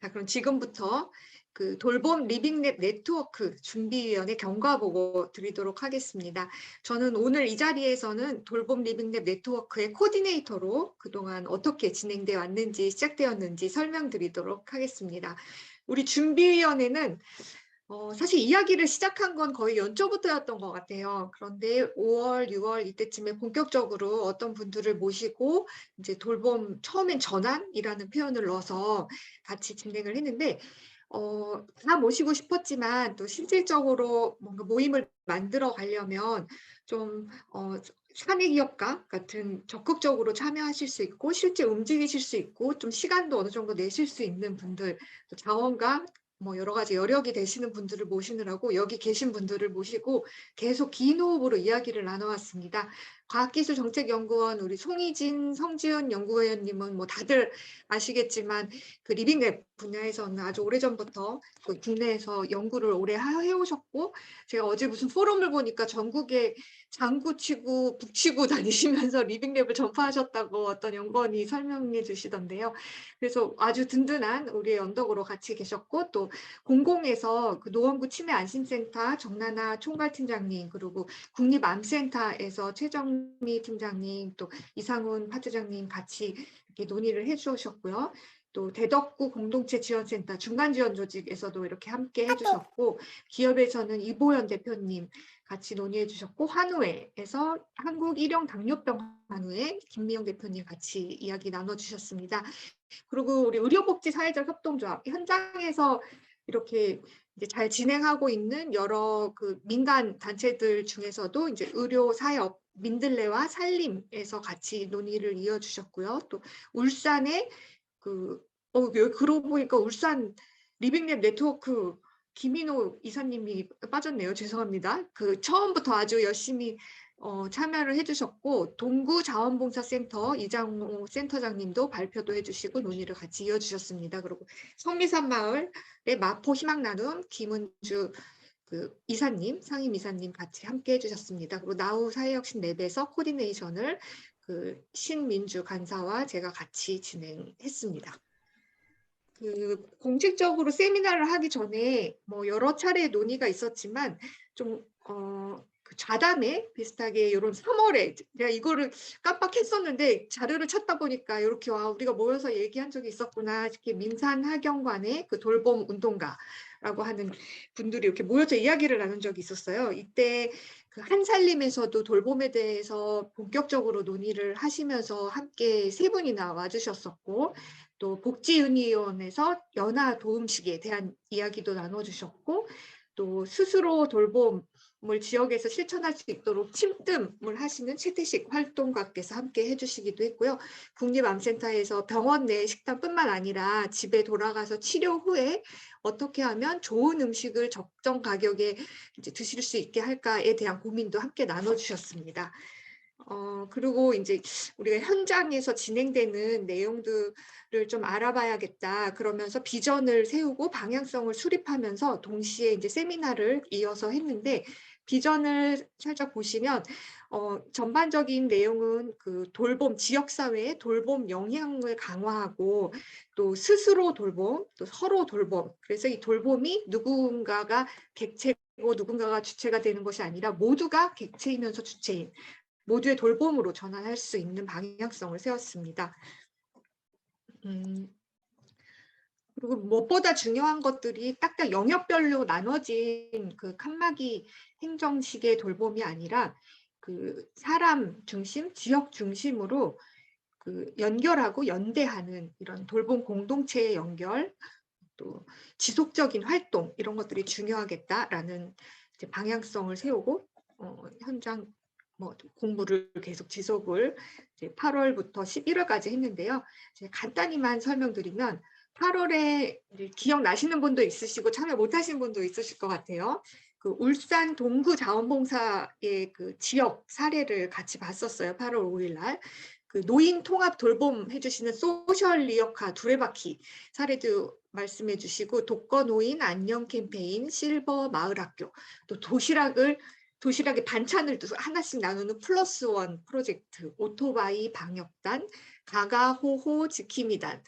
자, 그럼 지금부터 그 돌봄 리빙랩 네트워크 준비위원회 경과보고 드리도록 하겠습니다. 저는 오늘 이 자리에서는 돌봄 리빙랩 네트워크의 코디네이터로 그동안 어떻게 진행되어 왔는지 시작되었는지 설명드리도록 하겠습니다. 우리 준비위원회는 사실 이야기를 시작한 건 거의 연초부터였던 것 같아요. 그런데 5월, 6월 이때쯤에 본격적으로 어떤 분들을 모시고 이제 돌봄 처음엔 전환이라는 표현을 넣어서 같이 진행을 했는데 다 모시고 싶었지만 또 실질적으로 뭔가 모임을 만들어 가려면 좀 사내 기업가 같은 적극적으로 참여하실 수 있고 실제 움직이실 수 있고 좀 시간도 어느 정도 내실 수 있는 분들, 또 자원과 뭐 여러 가지 여력이 되시는 분들을 모시느라고 여기 계신 분들을 모시고 계속 긴 호흡으로 이야기를 나눠왔습니다. 과학기술정책연구원 우리 송희진, 성지은 연구위원님은 뭐 다들 아시겠지만 그 리빙랩 분야에서는 아주 오래전부터 그 국내에서 연구를 오래 해오셨고, 제가 어제 무슨 포럼을 보니까 전국에 장구 치고 북치고 다니시면서 리빙랩을 전파하셨다고 어떤 연구원이 설명해 주시던데요. 그래서 아주 든든한 우리의 언덕으로 같이 계셨고, 또 공공에서 그 노원구 치매안심센터 정나나 총괄팀장님, 그리고 국립암센터에서 최정미 팀장님, 또 이상훈 파트장님 같이 이렇게 논의를 해주셨고요. 또 대덕구 공동체 지원센터 중간지원 조직에서도 이렇게 함께 해주셨고, 기업에서는 이보연 대표님 같이 논의해 주셨고, 한우회에서 한국 일형 당뇨병 한우회 김미영 대표님 같이 이야기 나눠주셨습니다. 그리고 우리 의료복지사회적 협동조합 현장에서 이렇게 이제 잘 진행하고 있는 여러 그 민간 단체들 중에서도 이제 의료 사업 민들레와 살림에서 같이 논의를 이어주셨고요. 또 울산의 그러고 보니까 울산 리빙랩 네트워크 김인호 이사님이 빠졌네요. 죄송합니다. 그 처음부터 아주 열심히 참여를 해주셨고, 동구 자원봉사센터 이장호 센터장님도 발표도 해주시고 논의를 같이 이어주셨습니다. 그리고 성미산 마을의 마포 희망나눔 김은주 그 이사님, 상임 이사님 같이 함께 해주셨습니다. 그리고 나우 사회혁신 랩에서 코디네이션을 그 신민주 간사와 제가 같이 진행했습니다. 그 공식적으로 세미나를 하기 전에 뭐 여러 차례 논의가 있었지만 좀 그 좌담회 비슷하게 이런 3월에 내가 이거를 깜빡했었는데 자료를 찾다 보니까 이렇게 우리가 모여서 얘기한 적이 있었구나. 이렇게 민산학연관의 그 돌봄 운동가라고 하는 분들이 이렇게 모여서 이야기를 나눈 적이 있었어요. 이때 그 한살림에서도 돌봄에 대해서 본격적으로 논의를 하시면서 함께 세 분이나 와주셨었고, 또 복지윤의원에서 연화 도움식에 대한 이야기도 나눠주셨고, 또 스스로 돌봄을 지역에서 실천할 수 있도록 침뜸을 하시는 최태식 활동가께서 함께 해주시기도 했고요. 국립암센터에서 병원 내 식단뿐만 아니라 집에 돌아가서 치료 후에 어떻게 하면 좋은 음식을 적정 가격에 이제 드실 수 있게 할까에 대한 고민도 함께 나눠주셨습니다. 그리고 이제 우리가 현장에서 진행되는 내용들을 좀 알아봐야겠다. 그러면서 비전을 세우고 방향성을 수립하면서 동시에 이제 세미나를 이어서 했는데, 비전을 살짝 보시면 전반적인 내용은 그 돌봄, 지역사회의 돌봄 영향을 강화하고 또 스스로 돌봄, 또 서로 돌봄. 그래서 이 돌봄이 누군가가 객체고 누군가가 주체가 되는 것이 아니라 모두가 객체이면서 주체인 모두의 돌봄으로 전환할 수 있는 방향성을 세웠습니다. 그리고 무엇보다 중요한 것들이 딱딱 영역별로 나눠진 그 칸막이 행정식의 돌봄이 아니라 그 사람 중심, 지역 중심으로 그 연결하고 연대하는 이런 돌봄 공동체의 연결, 또 지속적인 활동 이런 것들이 중요하겠다라는 이제 방향성을 세우고 현장 뭐 공부를 계속 지속을 이제 8월부터 11월까지 했는데요. 간단히만 설명드리면 8월에 기억나시는 분도 있으시고 참여 못하신 분도 있으실 것 같아요. 그 울산 동구 자원봉사의 그 지역 사례를 같이 봤었어요. 8월 5일 날. 그 노인 통합 돌봄 해주시는 소셜 리어카 두레바퀴 사례도 말씀해 주시고, 독거노인 안녕 캠페인 실버 마을학교, 또 도시락의 반찬을 하나씩 나누는 플러스 원 프로젝트, 오토바이 방역단, 가가호호 지킴이단,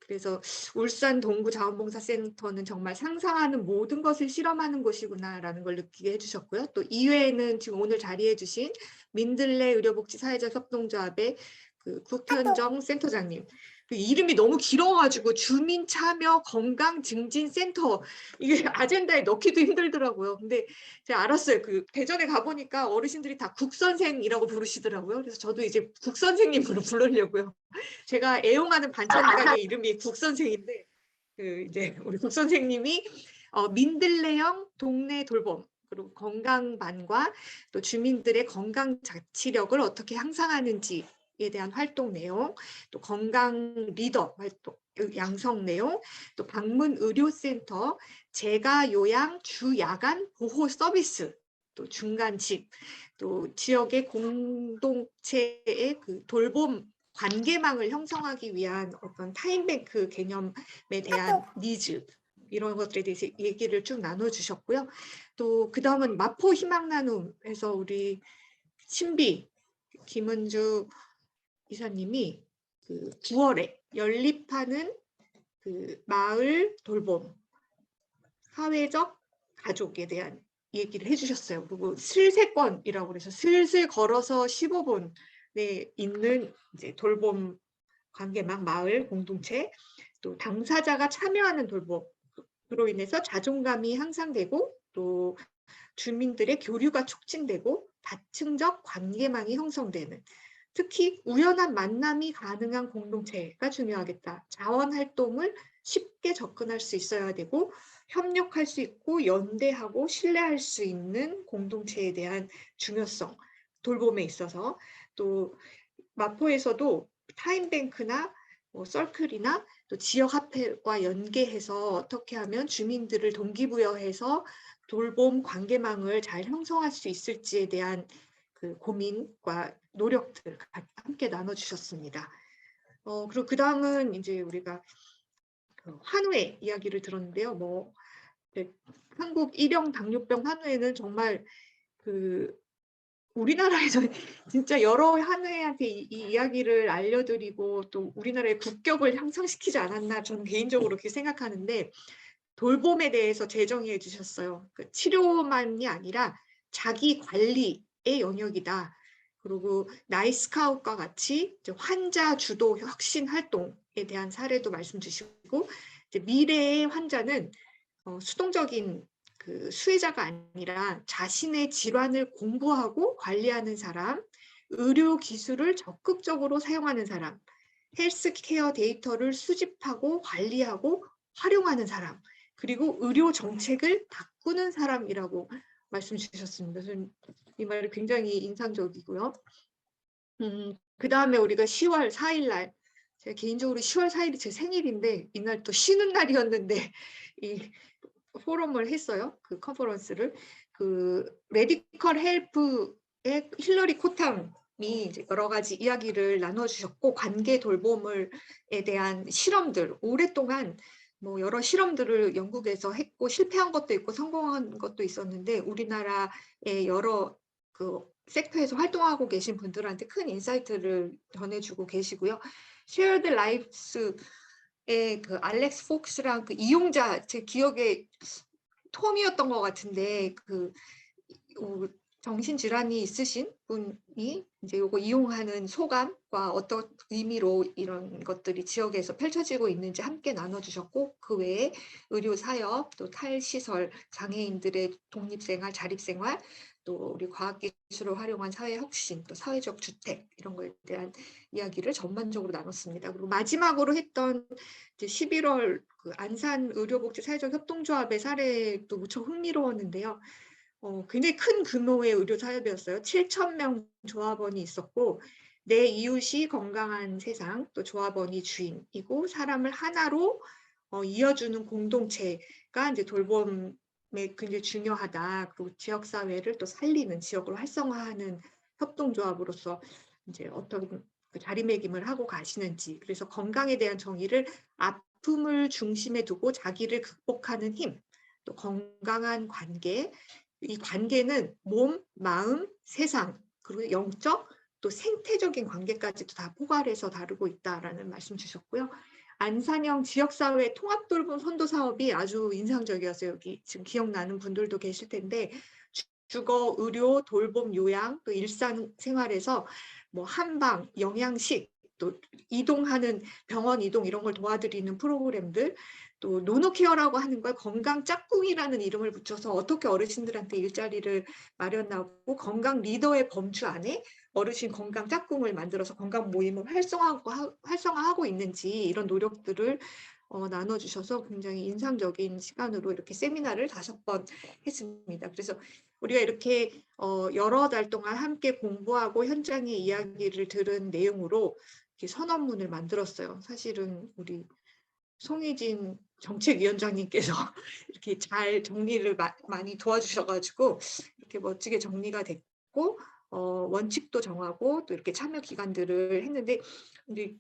그래서 울산 동구자원봉사센터는 정말 상상하는 모든 것을 실험하는 곳이구나라는 걸 느끼게 해주셨고요. 또 이외에는 지금 오늘 자리해 주신 민들레 의료복지 사회적 협동조합의 그 국현정 센터장님. 그 이름이 너무 길어가지고 주민 참여 건강 증진 센터 이게 아젠다에 넣기도 힘들더라고요. 근데 제가 알았어요. 그 대전에 가보니까 어르신들이 다 국선생이라고 부르시더라고요. 그래서 저도 이제 국선생님으로 부르려고요. 제가 애용하는 반찬 가게 이름이 국선생인데 그 이제 우리 국선생님이 민들레형 동네 돌봄 그리고 건강반과 또 주민들의 건강 자치력을 어떻게 향상하는지에 대한 활동 내용, 또 건강 리더 활동 양성 내용, 또 방문 의료센터, 재가 요양 주 야간 보호 서비스, 또 중간집, 또 지역의 공동체의 그 돌봄 관계망을 형성하기 위한 어떤 타임뱅크 개념에 대한 니즈 이런 것들에 대해서 얘기를 쭉 나눠주셨고요. 또 그 다음은 마포 희망나눔에서 우리 신비 김은주 이사님이 그 9월에 연립하는 그 마을 돌봄 사회적 가족에 대한 얘기를 해주셨어요. 그리고 슬세권이라고 그래서 슬슬 걸어서 15분에 있는 이제 돌봄 관계망 마을 공동체, 또 당사자가 참여하는 돌봄으로 인해서 자존감이 향상되고 또 주민들의 교류가 촉진되고 다층적 관계망이 형성되는, 특히 우연한 만남이 가능한 공동체가 중요하겠다. 자원활동을 쉽게 접근할 수 있어야 되고 협력할 수 있고 연대하고 신뢰할 수 있는 공동체에 대한 중요성, 돌봄에 있어서 또 마포에서도 타임뱅크나 서클이나 또 지역화폐와 연계해서 어떻게 하면 주민들을 동기부여해서 돌봄 관계망을 잘 형성할 수 있을지에 대한 그 고민과 노력들 함께 나눠주셨습니다. 그리고 그 다음은 이제 우리가 환우의 이야기를 들었는데요. 한국 일형 당뇨병 환우에는 정말 그 우리나라에서 진짜 여러 한우애한테 이 이야기를 알려드리고 또 우리나라의 국격을 향상시키지 않았나 저는 개인적으로 그렇게 생각하는데, 돌봄에 대해서 제정해 주셨어요. 그 치료만이 아니라 자기 관리의 영역이다. 그리고 나이스카웃과 같이 환자 주도 혁신 활동에 대한 사례도 말씀 주시고, 이제 미래의 환자는 수동적인 그 수혜자가 아니라 자신의 질환을 공부하고 관리하는 사람, 의료 기술을 적극적으로 사용하는 사람, 헬스케어 데이터를 수집하고 관리하고 활용하는 사람, 그리고 의료 정책을 바꾸는 사람이라고 말씀 주셨습니다. 저는 이 말이 굉장히 인상적이고요. 그 다음에 우리가 10월 4일 날, 제가 개인적으로 10월 4일이 제 생일인데 이날 또 쉬는 날이었는데 이 포럼을 했어요. 그 컨퍼런스를. 그 메디컬 헬프의 힐러리 코탐이 이제 여러 가지 이야기를 나눠주셨고, 관계 돌봄에 대한 실험들, 오랫동안 여러 실험들을 영국에서 했고 실패한 것도 있고 성공한 것도 있었는데 우리나라의 여러 그 섹터에서 활동하고 계신 분들한테 큰 인사이트를 전해주고 계시고요. Shared Lives의 그 알렉스 폭스랑 그 이용자, 제 기억에 톰이었던 것 같은데 그 정신질환이 있으신 분이 이제 요거 이용하는 소감과 어떤 의미로 이런 것들이 지역에서 펼쳐지고 있는지 함께 나눠주셨고, 그 외에 의료사역, 또 탈시설, 장애인들의 독립생활, 자립생활, 또 우리 과학기술을 활용한 사회혁신, 또 사회적 주택 이런 거에 대한 이야기를 전반적으로 나눴습니다. 그리고 마지막으로 했던 이제 11월 그 안산 의료복지 사회적 협동조합의 사례도 무척 흥미로웠는데요. 굉장히 큰 규모의 의료 사업이었어요. 7,000명 조합원이 있었고, 내 이웃이 건강한 세상, 또 조합원이 주인이고 사람을 하나로 이어주는 공동체가 이제 돌봄에 굉장히 중요하다. 그리고 지역 사회를 또 살리는, 지역을 활성화하는 협동조합으로서 이제 어떤 그 자리매김을 하고 가시는지, 그래서 건강에 대한 정의를 아픔을 중심에 두고 자기를 극복하는 힘, 또 건강한 관계, 이 관계는 몸, 마음, 세상, 그리고 영적, 또 생태적인 관계까지도 다 포괄해서 다루고 있다라는 말씀 주셨고요. 안산형 지역사회 통합돌봄 선도 사업이 아주 인상적이었어요. 여기 지금 기억나는 분들도 계실 텐데 주거, 의료, 돌봄, 요양, 또 일상생활에서 뭐 한방, 영양식, 또 이동하는 병원 이동 이런 걸 도와드리는 프로그램들, 또 노노케어라고 하는 걸 건강 짝꿍이라는 이름을 붙여서 어떻게 어르신들한테 일자리를 마련하고 건강 리더의 범주 안에 어르신 건강 짝꿍을 만들어서 건강 모임을 활성화하고 있는지 이런 노력들을 나눠주셔서 굉장히 인상적인 시간으로 이렇게 세미나를 5번 했습니다. 그래서 우리가 이렇게 여러 달 동안 함께 공부하고 현장의 이야기를 들은 내용으로 이렇게 선언문을 만들었어요. 사실은 우리 송희진 정책위원장님께서 이렇게 잘 정리를 많이 도와주셔가지고 이렇게 멋지게 정리가 됐고 원칙도 정하고 또 이렇게 참여 기관들을 했는데 우리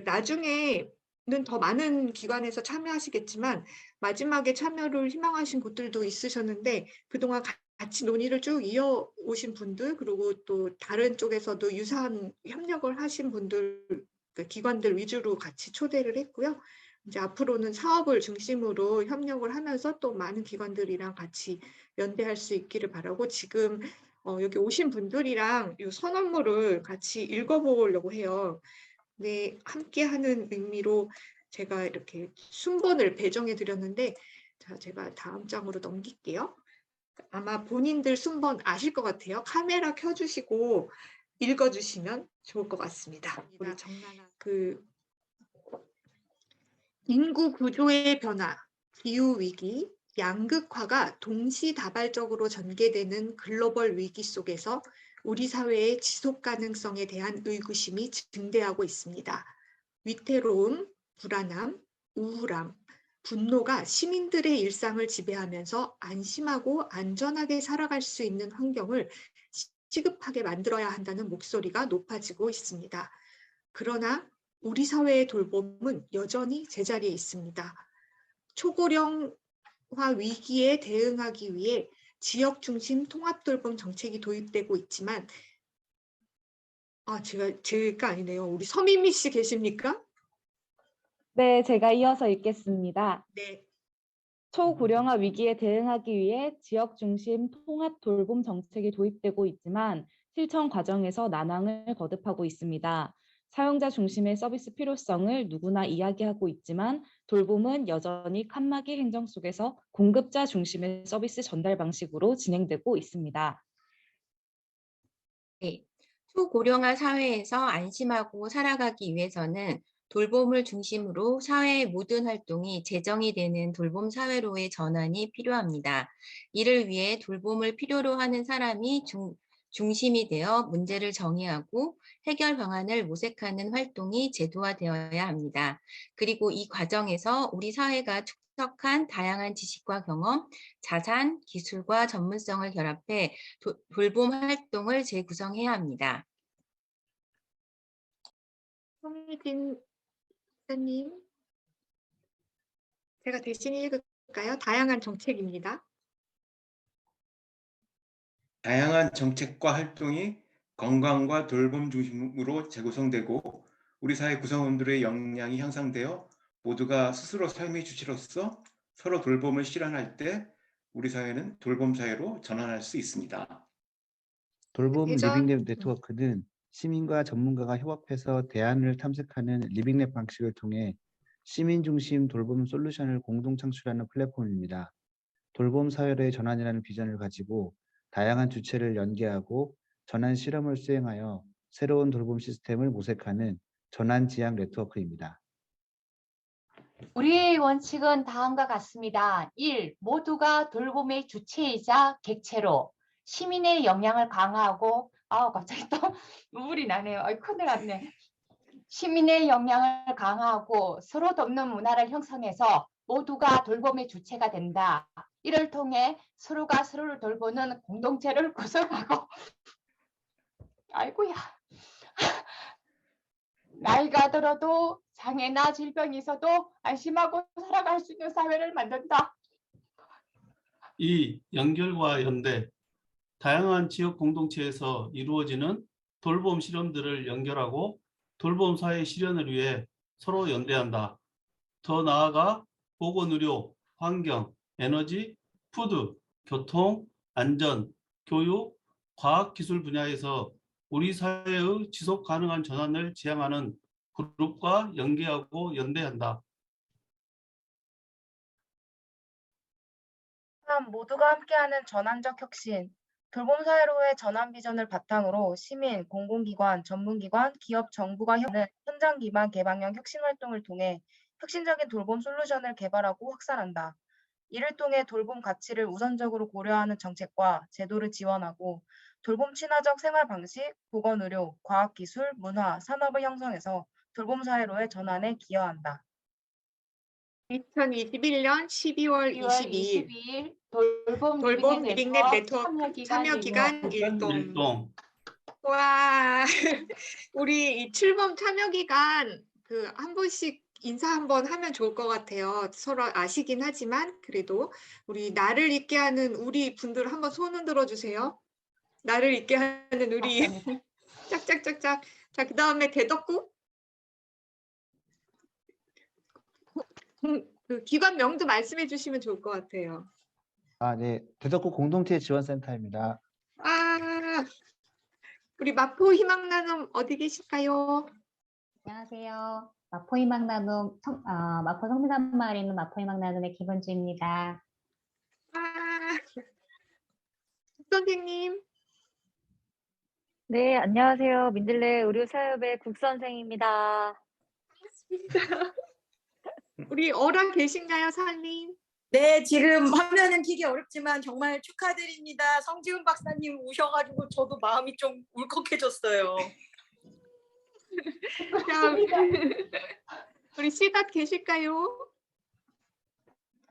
나중에는 더 많은 기관에서 참여하시겠지만 마지막에 참여를 희망하신 곳들도 있으셨는데 그동안 같이 논의를 쭉 이어오신 분들 그리고 또 다른 쪽에서도 유사한 협력을 하신 분들 기관들 위주로 같이 초대를 했고요. 이제 앞으로는 사업을 중심으로 협력을 하면서 또 많은 기관들이랑 같이 연대할 수 있기를 바라고 지금 여기 오신 분들이랑 이 선언문을 같이 읽어보려고 해요. 네, 함께하는 의미로 제가 이렇게 순번을 배정해 드렸는데 자, 제가 다음 장으로 넘길게요. 아마 본인들 순번 아실 것 같아요. 카메라 켜주시고 읽어주시면 좋을 것 같습니다. 우리 정나나 인구 구조의 변화, 기후위기, 양극화가 동시다발적으로 전개되는 글로벌 위기 속에서 우리 사회의 지속 가능성에 대한 의구심이 증대하고 있습니다. 위태로움, 불안함, 우울함, 분노가 시민들의 일상을 지배하면서 안심하고 안전하게 살아갈 수 있는 환경을 시급하게 만들어야 한다는 목소리가 높아지고 있습니다. 그러나 우리 사회의 돌봄은 여전히 제자리에 있습니다. 초고령화 위기에 대응하기 위해 지역 중심 통합 돌봄 정책이 도입되고 있지만 제가 아니네요. 우리 서민미 씨 계십니까? 네, 제가 이어서 읽겠습니다. 네. 초고령화 위기에 대응하기 위해 지역 중심 통합 돌봄 정책이 도입되고 있지만 실천 과정에서 난항을 거듭하고 있습니다. 사용자 중심의 서비스 필요성을 누구나 이야기하고 있지만 돌봄은 여전히 칸막이 행정 속에서 공급자 중심의 서비스 전달 방식으로 진행되고 있습니다. 네, 초고령화 사회에서 안심하고 살아가기 위해서는 돌봄을 중심으로 사회의 모든 활동이 재정이 되는 돌봄 사회로의 전환이 필요합니다. 이를 위해 돌봄을 필요로 하는 사람이 중심이 되어 문제를 정의하고 해결 방안을 모색하는 활동이 제도화되어야 합니다. 그리고 이 과정에서 우리 사회가 축적한 다양한 지식과 경험, 자산, 기술과 전문성을 결합해 돌봄 활동을 재구성해야 합니다. 송혜진 기자님, 제가 대신 읽을까요? 다양한 정책입니다. 다양한 정책과 활동이 건강과 돌봄 중심으로 재구성되고 우리 사회 구성원들의 역량이 향상되어 모두가 스스로 삶의 주체로서 서로 돌봄을 실현할 때 우리 사회는 돌봄 사회로 전환할 수 있습니다. 돌봄 리빙랩 네트워크는 시민과 전문가가 협업해서 대안을 탐색하는 리빙랩 방식을 통해 시민 중심 돌봄 솔루션을 공동 창출하는 플랫폼입니다. 돌봄 사회로의 전환이라는 비전을 가지고 다양한 주체를 연계하고 전환 실험을 수행하여 새로운 돌봄 시스템을 모색하는 전환 지향 네트워크입니다. 우리의 원칙은 다음과 같습니다. 1. 모두가 돌봄의 주체이자 객체로 시민의 역량을 강화하고 갑자기 또 눈물이 나네요. 큰일 났네. 시민의 역량을 강화하고 서로 돕는 문화를 형성해서 모두가 돌봄의 주체가 된다. 이를 통해 서로가 서로를 돌보는 공동체를 구성하고 아이고야. 나이가 들어도 장애나 질병이 있어도 안심하고 살아갈 수 있는 사회를 만든다. 2. 연결과 연대. 다양한 지역 공동체에서 이루어지는 돌봄 실험들을 연결하고 돌봄 사회 실현을 위해 서로 연대한다. 더 나아가 보건의료, 환경, 에너지, 푸드, 교통, 안전, 교육, 과학기술 분야에서 우리 사회의 지속 가능한 전환을 지향하는 그룹과 연계하고 연대한다. 3. 모두가 함께하는 전환적 혁신. 돌봄 사회로의 전환 비전을 바탕으로 시민, 공공기관, 전문기관, 기업, 정부가 협력하는 현장 기반 개방형 혁신 활동을 통해 혁신적인 돌봄 솔루션을 개발하고 확산한다. 이를 통해 돌봄 가치를 우선적으로 고려하는 정책과 제도를 지원하고 돌봄 친화적 생활 방식, 보건의료, 과학기술, 문화, 산업을 형성해서 돌봄 사회로의 전환에 기여한다. 2021년 12월 10월 22일 22일 돌봄 돌봄 리빙넷 리빙넷 네트워크 네트워크 참여 참여 기간 일동. 일동. 와, 우리 이 출범 참여 기간 그 한 번씩 인사 한번 하면 좋을 것 같아요. 서로 아시긴 하지만 그래도 우리 나를 있게 하는 우리 분들 한번 손 흔들어 주세요. 나를 있게 하는 우리 감사합니다. 짝짝짝짝. 자, 그다음에 대덕구 그 기관명도 말씀해 주시면 좋을 것 같아요. 네. 대덕구 공동체 지원센터입니다. 아, 우리 마포 희망나눔 어디 계실까요? 안녕하세요. 마포희망나눔 마포 성미산마을에 있는 마포희망나눔의 김은주입니다. 아, 선생님. 네, 안녕하세요. 민들레 의료사협의 국선생입니다. 반갑습니다. 우리 어라 계신가요, 사님? 네, 지금 화면은 키기 어렵지만 정말 축하드립니다. 성지훈 박사님 오셔가지고 저도 마음이 좀 울컥해졌어요. 자, 우리 시각 계실까요?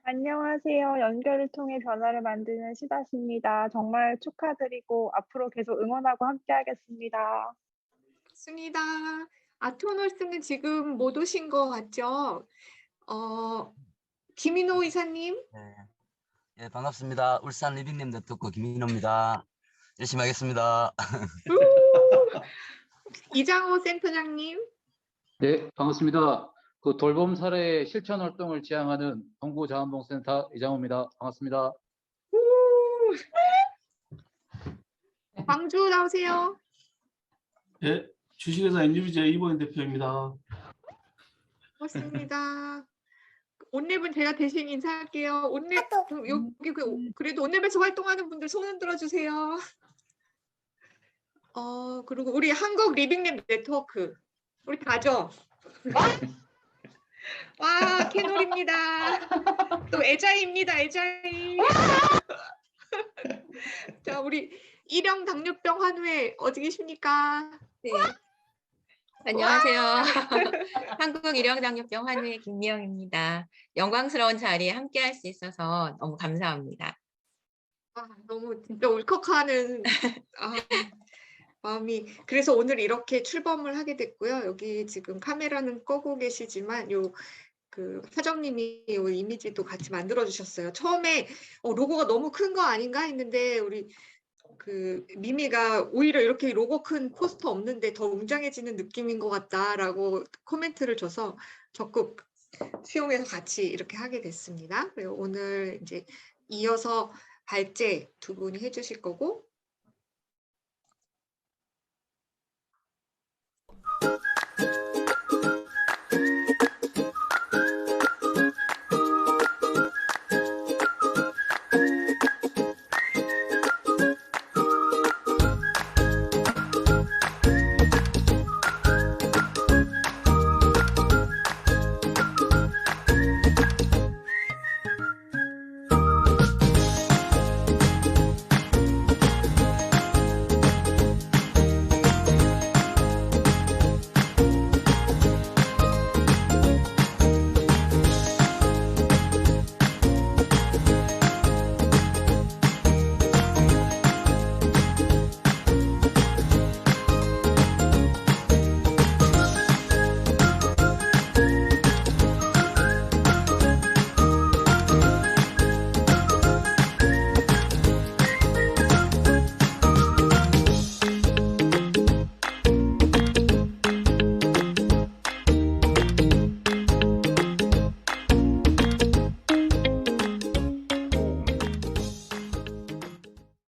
안녕하세요. 연결을 통해 변화를 만드는 시다시입니다. 정말 축하드리고 앞으로 계속 응원하고 함께하겠습니다. 맞습니다. 아토너스는 지금 못 오신 것 같죠? 김인호 의사님. 네. 예, 반갑습니다. 울산 리빙님 네트워크 김인호입니다. 열심히 하겠습니다. 이장호 센터장님. 네, 반갑습니다. 그 돌봄 사례 실천 활동을 지향하는 동구자원봉센터 이장호입니다. 반갑습니다. 광주 나오세요. 예, 주식회사 NUBJ 이보인 대표입니다. 고맙습니다. 온랩은 제가 대신 인사할게요. 온랩 여기 그래도 온랩에서 활동하는 분들 손 흔들어 주세요. 그리고 우리 한국 리빙랩 네트워크 우리 다죠. 와, 캐놀입니다. 또 애자이입니다. 애자이. 자, 우리 일형 당뇨병 환우회 어디 계십니까? 네. 안녕하세요. 한국 일형당뇨병 환우의 김미영입니다. 영광스러운 자리에 함께할 수 있어서 너무 감사합니다. 너무 진짜 울컥하는 마음이. 그래서 오늘 이렇게 출범을 하게 됐고요. 여기 지금 카메라는 끄고 계시지만 그 사정님이 요 이미지도 같이 만들어 주셨어요. 처음에 로고가 너무 큰 거 아닌가 했는데 우리 그 미미가 오히려 이렇게 로고 큰 포스터 없는데 더 웅장해지는 느낌인 것 같다라고 코멘트를 줘서 적극 수용해서 같이 이렇게 하게 됐습니다. 그리고 오늘 이제 이어서 발제 두 분이 해주실 거고.